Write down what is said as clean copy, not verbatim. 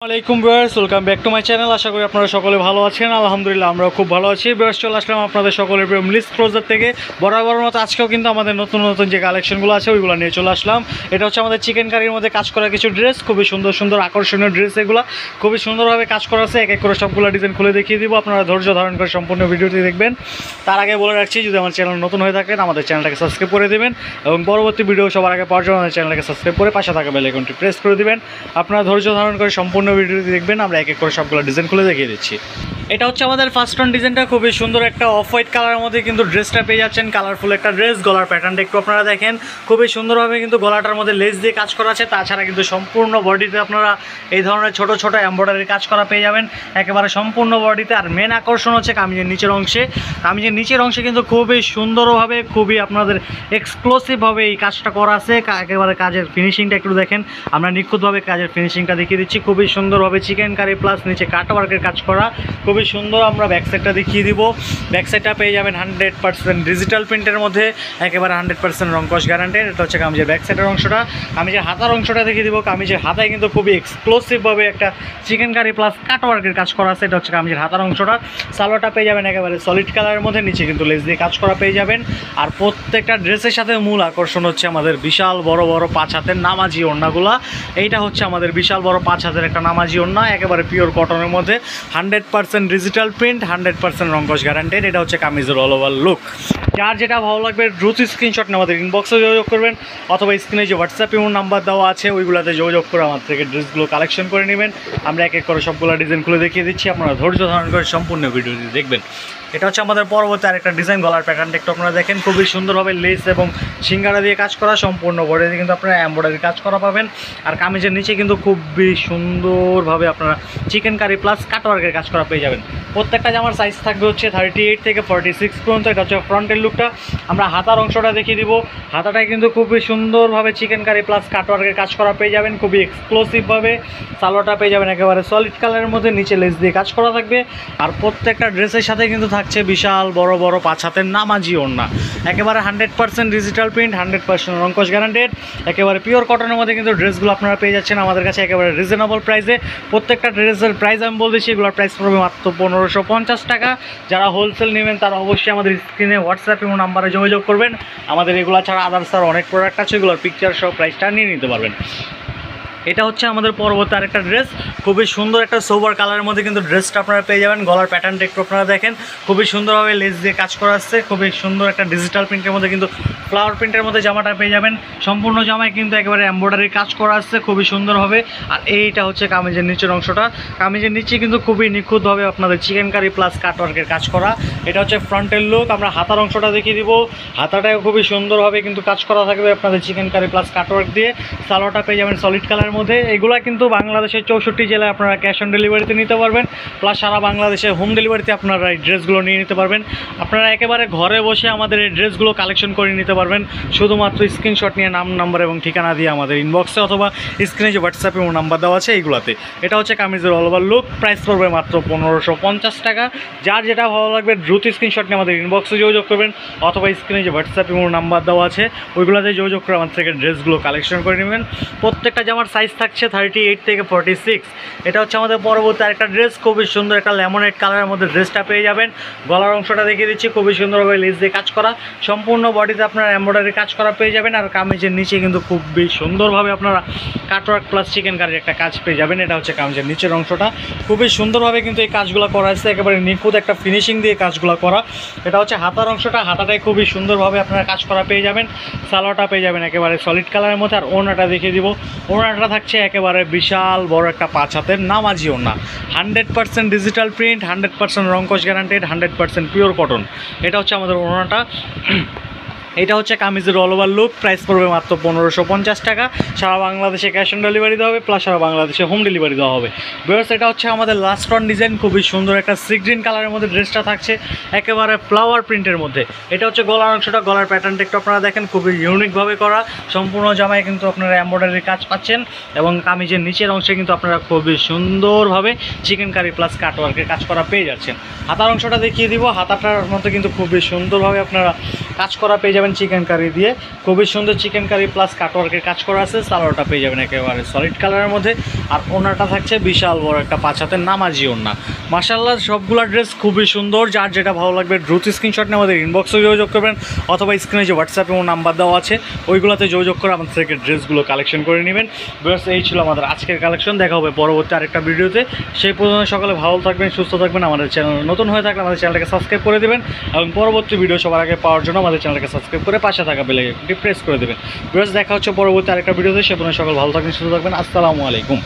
আসসালামাইকুম viewers, welcome back to my channel. আশা করি আপনারা সকলে ভালো আছেন। আলহামদুলিল্লাহ আমরাও খুব ভালো আছি। ভিউয়ার্স, চলে আসলাম আপনাদের সকলের প্রিয় মিলিস ক্লোজার থেকে। বরাবর মতো আজকেও কিন্তু আমাদের নতুন নতুন যে কালেকশনগুলো আছে ওইগুলো নিয়ে চলে আসলাম। এটা হচ্ছে আমাদের চিকেন কারির মধ্যে কাজ করা কিছু ড্রেস, খুবই সুন্দর সুন্দর আকর্ষণীয় ড্রেস। এগুলো খুবই সুন্দরভাবে কাজ করা আছে। এক এক করে সবগুলো ডিজাইন খুলে দেখিয়ে দিব। আপনারা ধৈর্য ধারণ করে সম্পূর্ণ ভিডিওটি দেখবেন। তার আগে বলে রাখছি, যদি আমার চ্যানেল নতুন হয়ে থাকেন আমাদের চ্যানেলটাকে সাবস্ক্রাইব করে দেবেন এবং পরবর্তী ভিডিও সবার আগে পাওয়ার জন্য আমাদের চ্যানেলটাকে সাবস্ক্রাইব করে পাশে থাকা বেল আইকনটি প্রেস করে দেবেন। আপনারা ধৈর্য ধারণ করে সম্পূর্ণ ভিডিওটি দেখবেন। আমরা এক এক করে সবগুলো ডিজাইন খুলে দেখিয়ে দিচ্ছি। এটা হচ্ছে আমাদের ফার্স্ট অন ডিজাইনটা, খুবই সুন্দর একটা অফ হোয়াইট কালারের মধ্যে কিন্তু ড্রেসটা পেয়ে যাচ্ছেন। কালারফুল একটা ড্রেস, গলার প্যাটার্নটা একটু আপনারা দেখেন, খুবই সুন্দরভাবে কিন্তু গলাটার মধ্যে লেস দিয়ে কাজ করা আছে। তাছাড়া কিন্তু সম্পূর্ণ বডিতে আপনারা এই ধরনের ছোট ছোট এমব্রয়ডারি কাজ করা পেয়ে যাবেন একেবারে সম্পূর্ণ বডিতে। আর মেন আকর্ষণ হচ্ছে কামিজের নিচের অংশে। কামিজের নিচের অংশে কিন্তু খুবই সুন্দরভাবে, খুবই আপনাদের এক্সক্লুসিভভাবে এই কাজটা করা আছে। একেবারে কাজের ফিনিশিংটা একটু দেখেন, আমরা নিখুঁতভাবে কাজের ফিনিশিংটা দেখিয়ে দিচ্ছি। খুবই সুন্দরভাবে চিকেন কারি প্লাস নিচে কাটওয়ার্কের কাজ করা, খুবই সুন্দর। আমরা ব্যাক সাইডটা দেখিয়ে দিব। ব্যাক সাইডটা পেয়ে যাবেন 100% ডিজিটাল প্রিন্টের মধ্যে, একেবারে 100% রংকশ গ্যারান্টেড। এটা হচ্ছে কামিজের ব্যাক সাইডের অংশটা। কামিজের হাতার অংশটা দেখিয়ে দিব। কামিজের হাতায় কিন্তু খুবই এক্সক্লুসিভভাবে একটা চিকেন কারি প্লাস কাটওয়ার্কের কাজ করা আছে। এটা হচ্ছে কামিজের হাতার অংশটা। সালোয়ারটা পেয়ে যাবেন একেবারে সলিড কালারের মধ্যে, নিচে কিন্তু লেস দিয়ে কাজ করা পেয়ে যাবেন। আর প্রত্যেকটা ড্রেসের সাথে মূল আকর্ষণ হচ্ছে আমাদের বিশাল বড় বড় 5 হাতের নামাজি ওড়নাগুলা। এইটা হচ্ছে আমাদের বিশাল বড় 5 হাতের একটা নামাজি ওড়না, একেবারে পিওর কটনের মধ্যে, 100% ডিজিটাল প্রিন্ট, 100% রংকশ গ্যারান্টেড। এটা হচ্ছে কামিজের অল ওভার লুক। যার যেটা ভালো লাগবে দ্রুত স্ক্রিনশট নিয়ে আমাদের ইনবক্সে যোগাযোগ করবেন, অথবা স্ক্রিনে যে হোয়াটসঅ্যাপ ইমো নাম্বার দেওয়া আছে ওইগুলোতে যোগাযোগ করে আমার থেকে ড্রেসগুলো কালেকশন করে নেবেন। আমরা এক এক করে সবগুলো ডিজাইন খুলে দেখিয়ে দিচ্ছি। আপনারা ধৈর্য ধারণ করে সম্পূর্ণ ভিডিওটি দেখবেন। এটা হচ্ছে আমাদের পরবর্তী আরেকটা ডিজাইন। গলার প্যাটার্নটা একটু আপনারা দেখেন, খুবই সুন্দরভাবে লেস এবং সিঙ্গারা দিয়ে কাজ করা। সম্পূর্ণ বডিতে কিন্তু আপনারা এমব্রয়ডারি কাজ করা পাবেন। আর কামিজের নিচে কিন্তু খুবই সুন্দরভাবে আপনারা চিকেন কারি প্লাস কাটওয়ার্কের কাজ করা পেয়ে যাবেন। প্রত্যেকটা জামার সাইজ থাকবে হচ্ছে 38 থেকে 46 পর্যন্ত। এটা হচ্ছে ফ্রন্টের লুকটা। আমরা হাতার অংশটা দেখিয়ে দিব। হাতাটায় কিন্তু খুবই সুন্দরভাবে চিকেন কারি প্লাস কাটওয়ার্কের কাজ করা পেয়ে যাবেন, খুবই এক্সক্লুসিভভাবে। সালোয়ারটা পেয়ে যাবেন একেবারে সলিড কালারের মধ্যে, নিচে লেস দিয়ে কাজ করা থাকবে। আর প্রত্যেকটা ড্রেসের সাথে কিন্তু থাকছে বিশাল বড় বড় 5 হাতের নামাজি ওড়না, একেবারে 100% ডিজিটাল প্রিন্ট, 100% রংকশ গ্যারান্টেড, একেবারে পিওর কটনের মধ্যে কিন্তু ড্রেসগুলো আপনারা পেয়ে যাচ্ছেন আমাদের কাছে একেবারে রিজনেবল প্রাইসে। প্রত্যেকটা ড্রেসের প্রাইস আমি বলতেছি, এগুলোর প্রাইস পড়বে মাত্র 1550 টাকা। যারা হোলসেল নেবেন তারা অবশ্যই আমাদের স্ক্রিনে হোয়াটসঅ্যাপ এবং নাম্বারে যোগাযোগ করবেন। আমাদের এগুলো ছাড়া আদার্স আর অনেক প্রোডাক্ট আছে, এগুলোর পিকচার সহ প্রাইসটা নিয়ে নিতে পারবেন। এটা হচ্ছে আমাদের পরবর্তী আরেকটা ড্রেস, খুবই সুন্দর একটা সোবার কালারের মধ্যে কিন্তু ড্রেসটা আপনারা পেয়ে যাবেন। গলার প্যাটার্নটা একটু আপনারা দেখেন, খুবই সুন্দরভাবে লেস দিয়ে কাজ করা আসছে। খুবই সুন্দর একটা ডিজিটাল প্রিন্টের মধ্যে কিন্তু ফ্লাওয়ার প্রিন্টের মধ্যে জামাটা পেয়ে যাবেন। সম্পূর্ণ জামায় কিন্তু একেবারে এমব্রয়ডারি কাজ করা আসছে খুবই সুন্দরভাবে। আর এইটা হচ্ছে কামিজের নিচের অংশটা। কামিজের নিচে কিন্তু খুবই নিখুঁতভাবে আপনাদের চিকেন কারি প্লাস কাটওয়ার্কের কাজ করা। এটা হচ্ছে ফ্রন্টের লুক। আমরা হাতার অংশটা দেখিয়ে দিব। হাতাটাও খুবই সুন্দরভাবে কিন্তু কাজ করা থাকবে আপনাদের চিকেন কারি প্লাস কাটওয়ার্ক দিয়ে। সালোয়ারটা পেয়ে যাবেন সলিড কালারের মধ্যে। এগুলা কিন্তু বাংলাদেশের 64 জেলায় আপনারা ক্যাশ অন ডেলিভারিতে নিতে পারবেন, প্লাস সারা বাংলাদেশে হোম ডেলিভারিতে আপনারা এই ড্রেসগুলো নিয়ে নিতে পারবেন। আপনারা একেবারে ঘরে বসে আমাদের এই ড্রেসগুলো কালেকশন করে নিতে পারবেন, শুধুমাত্র স্ক্রিনশট নিয়ে নাম নাম্বার এবং ঠিকানা দিয়ে আমাদের ইনবক্সে অথবা স্ক্রিনে যে হোয়াটসঅ্যাপ এবং নাম্বার দেওয়া আছে এইগুলোতে। এটা হচ্ছে কামিজের অল ওভার লুক। প্রাইস পড়বে মাত্র 1550 টাকা। যার যেটা ভালো লাগবে দ্রুত স্ক্রিনশট নিয়ে আমাদের ইনবক্সে যোগাযোগ করবেন, অথবা স্ক্রিনে যে হোয়াটসঅ্যাপ এবং নাম্বার দেওয়া আছে ওইগুলোতে যোগাযোগ করে আমাদের থেকে ড্রেসগুলো কালেকশন করে নেবেন। প্রত্যেকটা জামার সাইজ থাকছে 38 থেকে 46। এটা হচ্ছে আমাদের পরবর্তী আরেকটা ড্রেস, খুবই সুন্দর একটা লেমনেড কালারের মধ্যে ড্রেসটা পেয়ে যাবেন। গলার অংশটা দেখিয়ে দিচ্ছি, খুবই সুন্দরভাবে লেস দিয়ে কাজ করা। সম্পূর্ণ বডিতে আপনারা এমব্রয়ডারি কাজ করা পেয়ে যাবেন। আর কামিজের নিচে কিন্তু খুবই সুন্দরভাবে আপনারা কাটওয়ার্ক প্লাস চিকেন কারির একটা কাজ পেয়ে যাবেন। এটা হচ্ছে কামিজের নিচের অংশটা। খুবই সুন্দরভাবে কিন্তু এই কাজগুলো করা আছে, একেবারে নিখুঁত একটা ফিনিশিং দিয়ে কাজগুলো করা। এটা হচ্ছে হাতার অংশটা। হাতাটাই খুবই সুন্দরভাবে আপনারা কাজ করা পেয়ে যাবেন। সালোয়ারটা পেয়ে যাবেন একেবারে সলিড কালারের মধ্যে। আর ওড়নাটা দেখিয়ে দিব। ওড়নাটা থাকছে একেবারে বিশাল বড় একটা 5 হাতের নামাজি ওড়না, 100% ডিজিটাল প্রিন্ট, 100% রংকশ গ্যারান্টেড, 100% পিওর কটন। এটা হচ্ছে আমাদের ওড়নাটা। এটা হচ্ছে কামিজের অল ওভার লুক। প্রাইস পড়বে মাত্র 1550 টাকা। সারা বাংলাদেশে ক্যাশ অন ডেলিভারি দেওয়া হবে, প্লাস সারা বাংলাদেশে হোম ডেলিভারি দেওয়া হবে। ভিউয়ার্স, এটা হচ্ছে আমাদের লাস্ট ওয়ান ডিজাইন। খুবই সুন্দর একটা সি গ্রিন কালারের মধ্যে ড্রেসটা থাকছে একেবারে ফ্লাওয়ার প্রিন্টের মধ্যে। এটা হচ্ছে গলার অংশটা। গলার প্যাটার্নটা একটু আপনারা দেখেন, খুবই ইউনিকভাবে করা। সম্পূর্ণ জামায় কিন্তু আপনারা এমব্রয়ডারি কাজ পাচ্ছেন এবং কামিজের নিচের অংশে কিন্তু আপনারা খুবই সুন্দরভাবে চিকেন কারি প্লাস কাটওয়ার্কের কাজ করা পেয়ে যাচ্ছেন। হাতার অংশটা দেখিয়ে দিব। হাতাটার মধ্যে কিন্তু খুবই সুন্দরভাবে আপনারা কাজ করা পেয়ে যাবেন। যাবেন চিকেন কারি দিয়ে, খুবই সুন্দর চিকেন কারি প্লাস কাটওয়ার্কের কাজ করা আছে। সালোয়ারটা পেয়ে যাবেন একেবারে সলিড কালারের মধ্যে, আর ওনাটা থাকছে বিশাল বড় একটা 5 হাতের নামাজি ওনা। মাশাআল্লাহ সবগুলো ড্রেস খুবই সুন্দর, যার যেটা ভালো লাগবে দ্রুত স্ক্রিনশট নিয়ে আমাদের ইনবক্সে যোগাযোগ করবেন, অথবা স্ক্রিনে যে হোয়াটসঅ্যাপ এবং নাম্বার দেওয়া আছে ওইগুলোতে যোগাযোগ করে আমাদের থেকে ড্রেসগুলো কালেকশন করে নেবেন। ব্যাস এই ছিল আমাদের আজকের কালেকশন। দেখা হবে পরবর্তী আরেকটা ভিডিওতে। সেই পর্যন্ত সকালে ভালো থাকবেন, সুস্থ থাকবেন। আমাদের চ্যানেল নতুন হয়ে থাকলে আমাদের চ্যানেলটাকে সাবস্ক্রাইব করে দেবেন, এবং পরবর্তী ভিডিও সবার আগে পাওয়ার জন্য আমাদের চ্যানেলটাকে সাবস্ক্রাইব করে পাশে থাকা বেল আইকনটি প্রেস করে দেবেন। ব্যাস দেখা হচ্ছে পরবর্তী আরেকটা ভিডিওতে। সে পর্যন্ত সকাল ভালো থাকবেন, সুস্থ থাকবেন। আসসালামু আলাইকুম।